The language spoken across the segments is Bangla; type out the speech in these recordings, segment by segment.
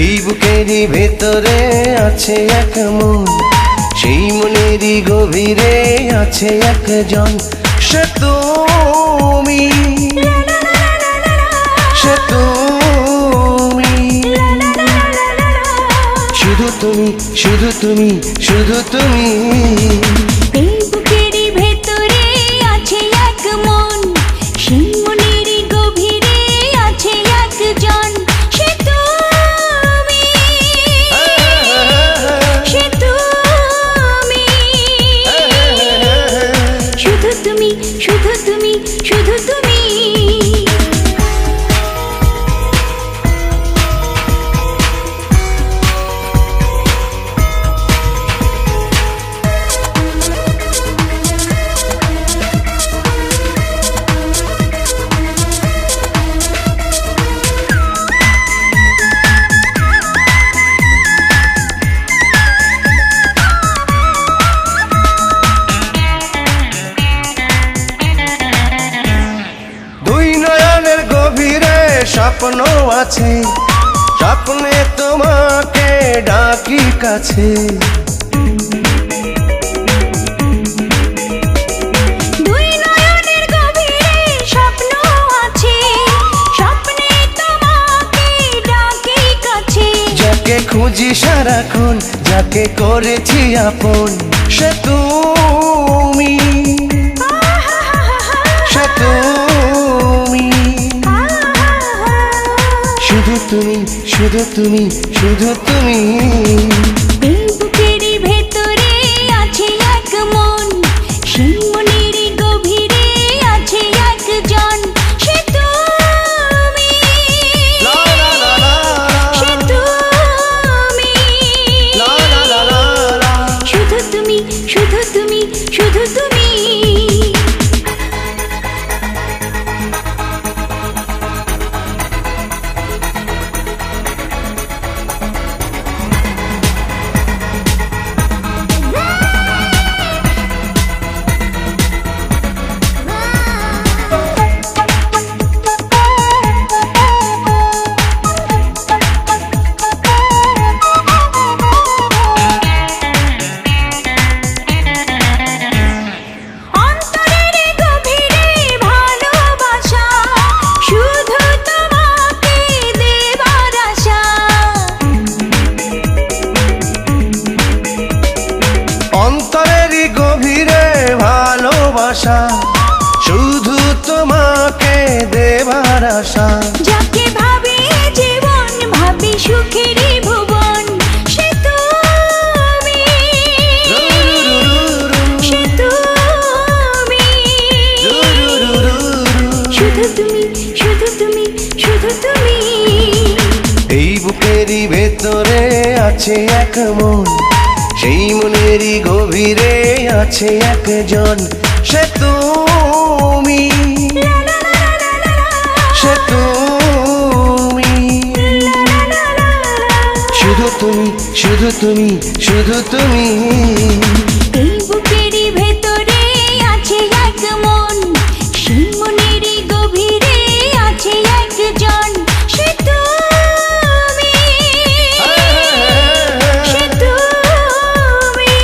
এই বুকেরই ভেতরে আছে এক মন, সেই মনেরই গভীরে আছে একজন। সে তুমি, সে তুমি, শুধু তুমি, শুধু তুমি, শুধু তুমি। এই বুকেরই ভেতরে আছে এক মন, সেই মনেরই গভীরে আছে একজন। সে তুমি, সে তুমি, শুধু তুমি, শুধু তুমি, শুধু তুমি। স্বপ্ন আছে, স্বপ্নে তোমাকে ডাকি কাছে। দুই নয়নের গভীরে স্বপ্ন আছে, স্বপ্নে তোমাকে ডাকি কাছে। যাকে খুঁজি সারাক্ষণ, যাকে করেছি আপন, সে তুমি, সে তুমি, শুধু তুমি, শুধু তুমি, শুধু তুমি। এই বুকেরই ভেতরে আছে এক মন, সেই মনেরই গভীরে আছে একজন। সে তুমি, সে তুমি, শুধু তুমি, শুধু তুমি, শুধু তুমি। অন্তরেরই গভীরে ভালোবাসা, শুধু তোমাকে দেবার আশা। যাকে ভাবি জীবন, ভাবি সুখেরই ভুবন, সে তুমি, সে তুমি, শুধু তুমি, শুধু তুমি, শুধু তুমি। এই বুকেরই ভেতরে আছে এক মন, সেই মনেরই গভীরে আছে একজন। সে তুমি, সে তুমি, শুধু তুমি, শুধু তুমি, শুধু তুমি। এই বুকেরই ভেতরে আছে এক মন, সেই মনেরই গভীরে আছে একজন। সে তুমি, সে তুমি,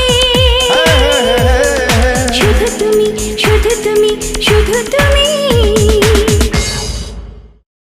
শুধু তুমি, শুধু তুমি, শুধু তুমি।